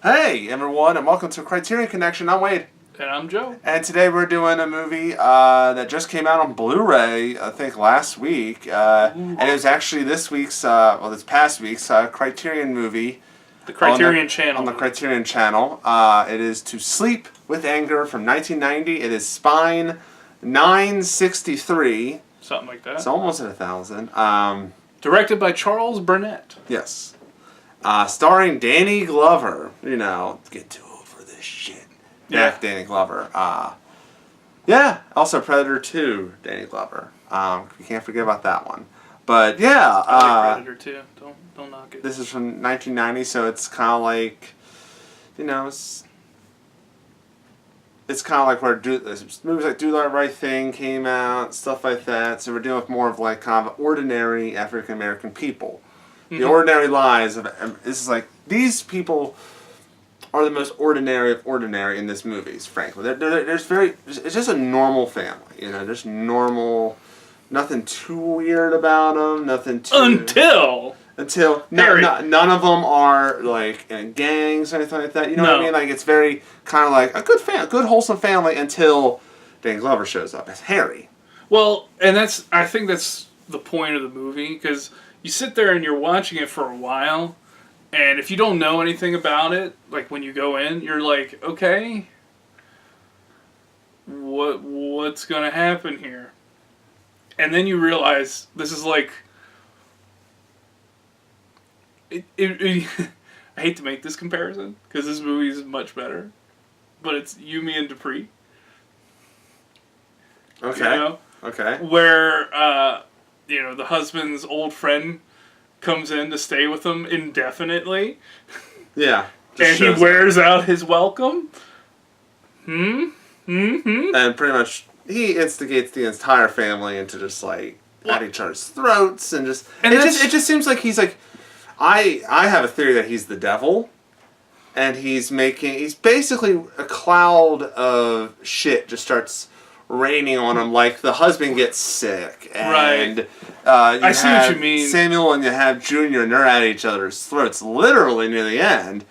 Hey everyone, and welcome to Criterion Connection. I'm Wade. And I'm Joe. And today we're doing a movie that just came out on Blu-ray, I think last week. And it was actually this past week's Criterion movie. The Criterion Channel. On the Criterion Channel. It is To Sleep with Anger from 1990. It is Spine 963. Something like that. It's almost at 1,000. Directed by Charles Burnett. Yes. Starring Danny Glover. You know, get too old for this shit. Yeah. Danny Glover. Yeah. Also Predator 2, Danny Glover. You can't forget about that one. But yeah. I like Predator 2. Don't knock it. This is from 1990, so it's kind of like, you know, it's kind of like where movies like Do the Right Thing came out, stuff like that. So we're dealing with more of like kind of ordinary African American people. The ordinary lives of this is like these people are the most ordinary of ordinary in this movie. Frankly, it's just a normal family. You know, just normal, nothing too weird about them. Nothing too until none of them are like in gangs or anything like that. You know what I mean? Like it's very kind of like a good wholesome family until Dan Glover shows up as Harry. Well, and I think that's the point of the movie, because you sit there and you're watching it for a while, and if you don't know anything about it, like when you go in, you're like, okay, what's gonna happen here? And then you realize this is like, I hate to make this comparison because this movie is much better, but it's You, Me, and Dupree. Okay. You know? Okay. Where the husband's old friend comes in to stay with him indefinitely. Yeah. And he wears out his welcome. And pretty much he instigates the entire family into just like at each other's throats and it just seems like he's like I have a theory that he's the devil, and he's basically a cloud of shit just starts raining on him. Like the husband gets sick, and I see what you mean. Samuel and you have Junior, and they're at each other's throats literally near the end,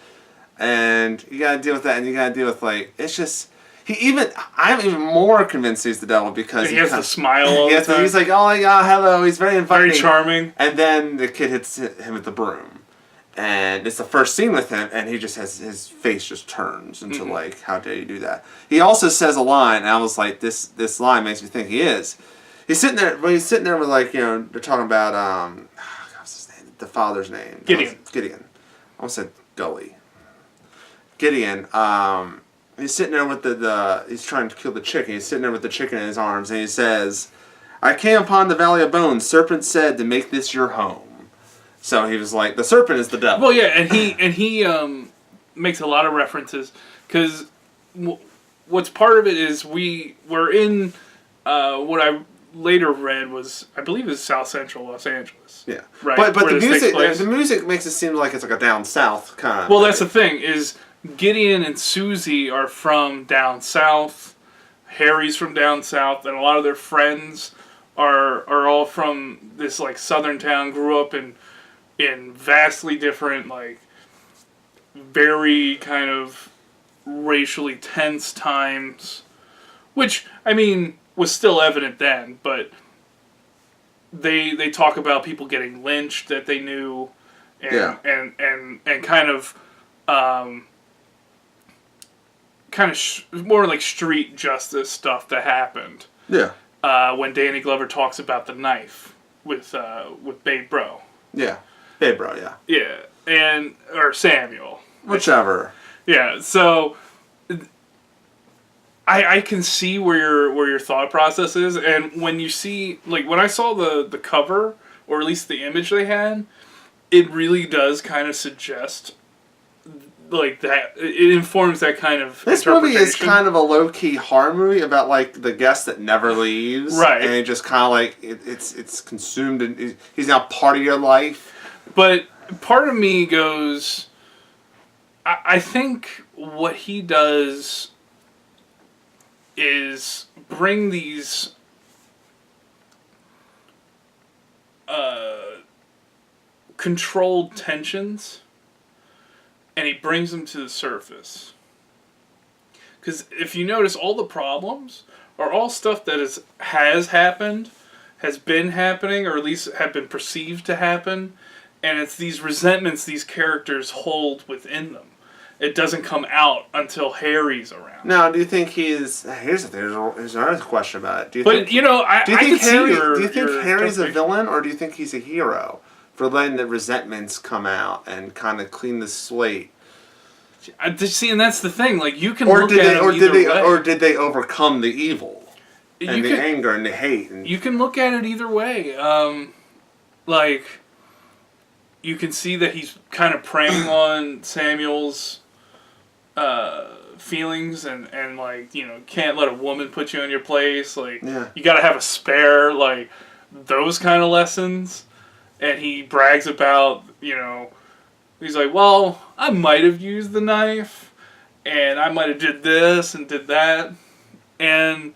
and you gotta deal with that, and you gotta deal with like it's just. I'm even more convinced he's the devil because he has the smile all the time. He's like, oh my god, hello. He's very inviting. Very charming. And then the kid hits him with the broom. And it's the first scene with him, and he just has his face just turns into like, how dare you do that? He also says a line, and I was like, this line makes me think he is. He's sitting there with like, you know, they're talking about what's his name? The father's name. Gideon. I almost said Gully. Gideon. He's sitting there with he's trying to kill the chicken. He's sitting there with the chicken in his arms, and he says, I came upon the Valley of Bones. Serpent said to make this your home. So he was like, the serpent is the devil. Well, yeah, and he makes a lot of references, because what's part of it is we're in what I later read was, I believe, is South Central Los Angeles. Yeah, right. But the music makes it seem like it's like a down south kind of. Well, that's the thing is. Gideon and Susie are from down south. Harry's from down south, and a lot of their friends are all from this like southern town. Grew up in vastly different, like very kind of racially tense times, which I mean was still evident then. But they talk about people getting lynched that they knew, and kind of. More like street justice stuff that happened. Yeah. When Danny Glover talks about the knife with Babe Bro. Yeah. Babe Bro, yeah. Yeah. Or Samuel. Whichever. Yeah. So I can see where your thought process is, and when you see like when I saw the cover, or at least the image they had, it really does kind of suggest like that. It informs that kind of this movie is kind of a low-key horror movie about like the guest that never leaves, right? And it just kind of like it's consumed, and he's now part of your life. But part of me goes, I think what he does is bring these controlled tensions, and and he brings them to the surface. Because if you notice, all the problems are all stuff that has happened, has been happening, or at least have been perceived to happen, and it's these resentments these characters hold within them. It doesn't come out until Harry's around. Now, do you think he's... Here's another question about it. Do you But, think, you know, I can see do you think Harry's a interpretation. villain, or do you think he's a hero for letting the resentments come out and kind of clean the slate? See, and that's the thing. Like, you can Or look did at they, him or either did they, way. or did they overcome the evil and You the can- anger and the hate? And You can look at it either way. Like, you can see that he's kind of preying on Samuel's feelings and like, you know, can't let a woman put you in your place. Like, Yeah. you got to have a spare. Like, those kind of lessons. And he brags about, you know, he's like, well, I might have used the knife, and I might have did this and did that. And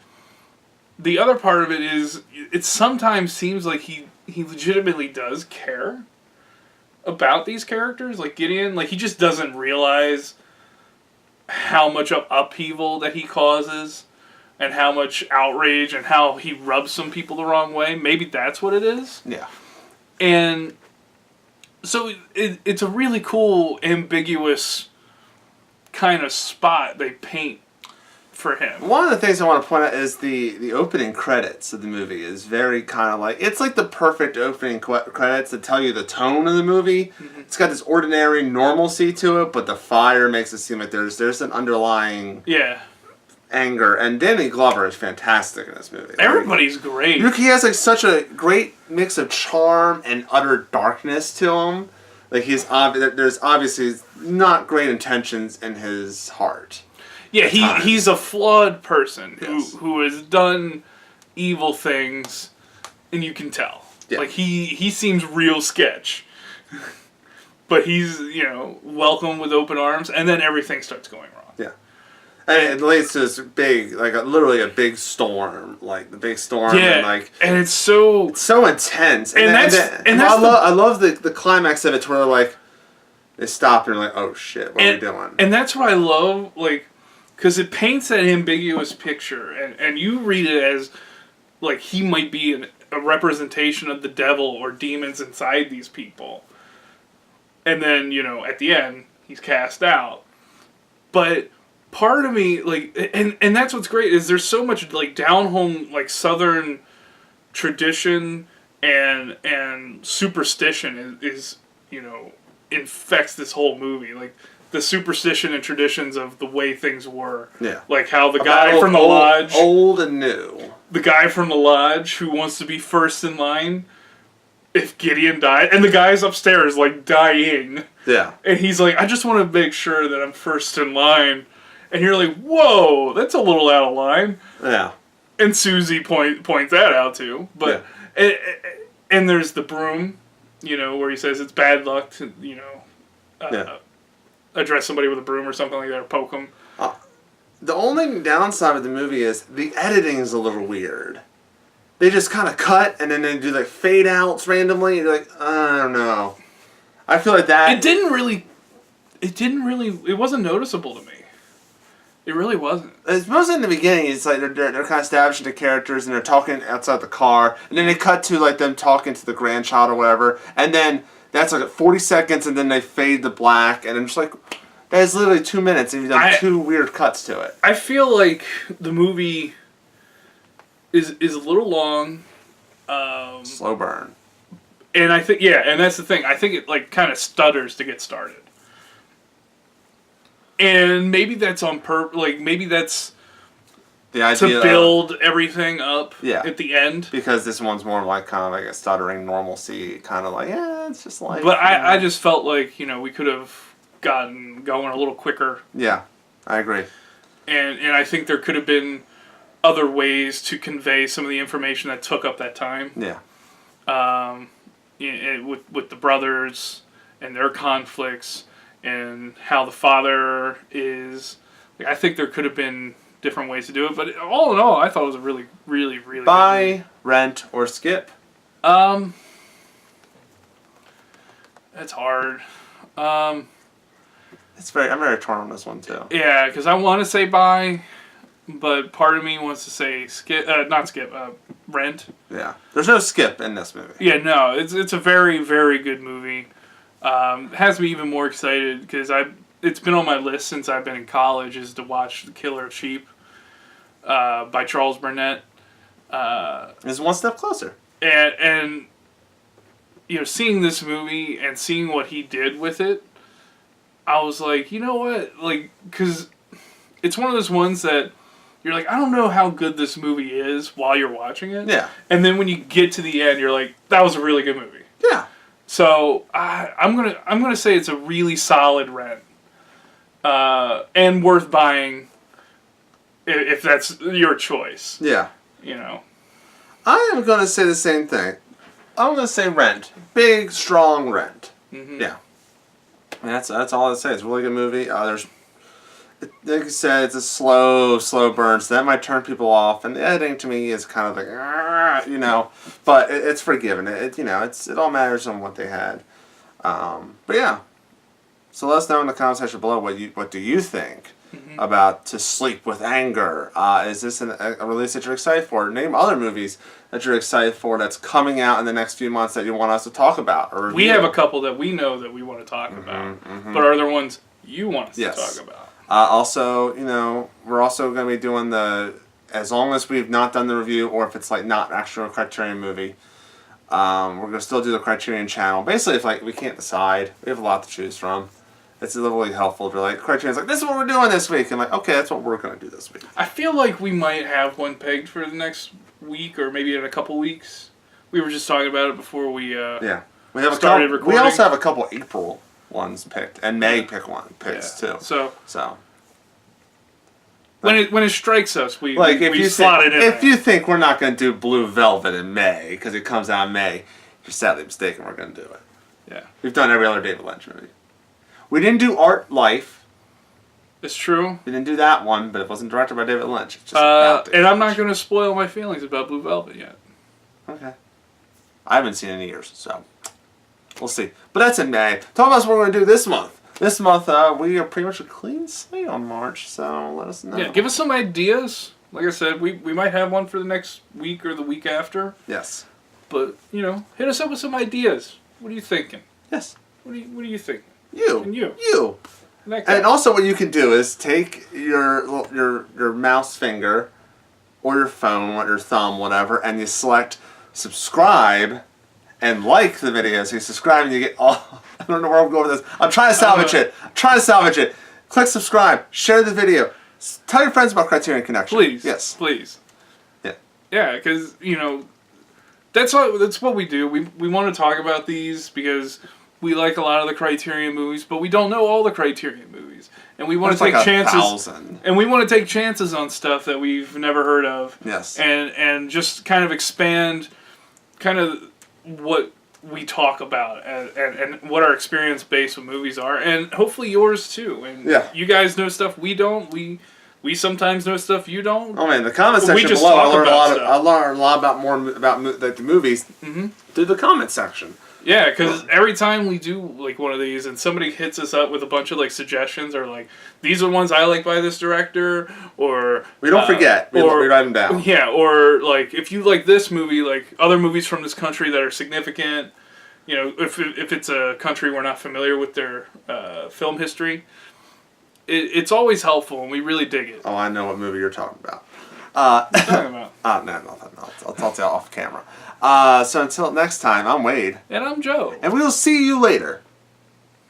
the other part of it is, it sometimes seems like he legitimately does care about these characters. Like Gideon, like he just doesn't realize how much of upheaval that he causes and how much outrage and how he rubs some people the wrong way. Maybe that's what it is. yeah. And so it's a really cool, ambiguous kind of spot they paint for him. One of the things I want to point out is the opening credits of the movie is very kind of like... It's like the perfect opening credits to tell you the tone of the movie. Mm-hmm. It's got this ordinary normalcy to it, but the fire makes it seem like there's an underlying... Yeah. anger. And Danny Glover is fantastic in this movie. Everybody's great. He has like such a great mix of charm and utter darkness to him. Like there's obviously not great intentions in his heart. Yeah, he's a flawed person Yes. who has done evil things, and you can tell. Yeah. Like he seems real sketch. But he's, you know, welcomed with open arms, and then everything starts going wrong. Yeah. And it leads to this big, like literally a big storm, like the big storm, Yeah, and like and it's so intense. And that's I love the climax of it, to where like they stop and they're like, oh shit, what are we doing? And that's what I love, like, because it paints that ambiguous picture, and you read it as like he might be a representation of the devil or demons inside these people, and then, you know, at the end he's cast out, but. Part of me, like, and that's what's great, is there's so much, like, down-home, like, Southern tradition and superstition is, you know, infects this whole movie. Like, the superstition and traditions of the way things were. Yeah. Like how the guy from the lodge... Old and new. The guy from the lodge who wants to be first in line if Gideon died. And the guy's upstairs, like, dying. Yeah. And he's like, I just want to make sure that I'm first in line. And you're like, whoa, that's a little out of line. Yeah. And Susie points that out too. But and there's the broom, you know, where he says it's bad luck to, you know, address somebody with a broom or something like that, or poke them. The only downside of the movie is the editing is a little weird. They just kind of cut and then they do like fade outs randomly. And you're like, I don't know. I feel like that. It wasn't noticeable to me. It really wasn't. It's mostly in the beginning. It's like they're kind of establishing the characters and they're talking outside the car, and then they cut to like them talking to the grandchild or whatever, and then that's like 40 seconds, and then they fade to black, and I'm just like, that is literally 2 minutes, and you've done two weird cuts to it. I feel like the movie is a little long. Slow burn. And I think, and that's the thing. I think it like kind of stutters to get started. And maybe that's on purpose. Like, maybe that's the idea to build everything up at the end. Because this one's more like kind of like a stuttering normalcy, kind of like, it's just like... But I just felt like, you know, we could have gotten going a little quicker. Yeah, I agree. And I think there could have been other ways to convey some of the information that took up that time. Yeah. With the brothers and their conflicts and how the father is. Like, I think there could have been different ways to do it, but all in all, I thought it was a really, really, really Buy, good movie. rent, or skip? That's hard. I'm very torn on this one too. Yeah, because I want to say buy, but part of me wants to say rent. Yeah, there's no skip in this movie. Yeah, no, it's a very, very good movie. Has me even more excited because it's been on my list since I've been in college is to watch The Killer of Sheep by Charles Burnett. It's one step closer. And seeing this movie and seeing what he did with it, I was like, you know what? Like, because it's one of those ones that you're like, I don't know how good this movie is while you're watching it. Yeah. And then when you get to the end, you're like, that was a really good movie. Yeah. So I'm gonna say it's a really solid rent, and worth buying if that's your choice. Yeah. I am gonna say the same thing. I'm gonna say rent. Big, strong rent. Mm-hmm. Yeah. And that's all I'd say. It's a really good movie. There's, like you said, it's a slow burn, so that might turn people off. And the editing to me is kind of like, but it's forgiven. It all matters on what they had. But yeah. So let us know in the comment section below what do you think about To Sleep with Anger? Is this a release that you're excited for? Name other movies that you're excited for that's coming out in the next few months that you want us to talk about or review. We have a couple that we know that we want to talk about, but are there ones you want us to talk about? Also, we're also going to be doing as long as we've not done the review or if it's like not actually a Criterion movie, we're going to still do the Criterion channel. Basically, if we can't decide, we have a lot to choose from. It's really helpful if you're like, Criterion's like, this is what we're doing this week. And like, okay, that's what we're going to do this week. I feel like we might have one pegged for the next week or maybe in a couple weeks. We were just talking about it before we we have started recording. We also have a couple April ones picked and May picks too. So when it strikes us, we slot it in. If you think we're not going to do Blue Velvet in May because it comes out in May, you're sadly mistaken. We're going to do it. Yeah, we've done every other David Lynch movie. We didn't do Art Life. It's true. We didn't do that one, but it wasn't directed by David Lynch. It's just and I'm not going to spoil my feelings about Blue Velvet yet. Okay. I haven't seen it in years, so we'll see. But that's in May. Talk about what we're going to do this month. This month, we are pretty much a clean slate on March, so let us know. Yeah, give us some ideas. Like I said, we might have one for the next week or the week after. Yes. But, hit us up with some ideas. What are you thinking? Yes. What are you thinking? You. And also what you can do is take your mouse finger or your phone or your thumb, whatever, and you select subscribe and like the video. So you subscribe and you get all... I don't know where I'm going with this. I'm trying to salvage it. Click subscribe. Share the video. Tell your friends about Criterion Connection. Please. Yes. Please. Yeah. Yeah, because, that's what we do. We want to talk about these because... we like a lot of the Criterion movies, but we don't know all the Criterion movies, and we want to take chances. 1,000. And we want to take chances on stuff that we've never heard of. Yes. And just kind of expand, kind of what we talk about and what our experience base with movies are, and hopefully yours too. And you guys know stuff we don't. We sometimes know stuff you don't. Oh man, the comment section below, I learned a lot about the movies through the comment section. Yeah, because every time we do like one of these and somebody hits us up with a bunch of like suggestions or like, these are ones I like by this director, or... we don't forget. We write them down. Yeah, or like, if you like this movie, like other movies from this country that are significant, if it's a country we're not familiar with their film history, it's always helpful and we really dig it. Oh, I know what movie you're talking about. What are you talking about? No. I'll tell you off camera. So until next time, I'm Wade. And I'm Joe. And we will see you later.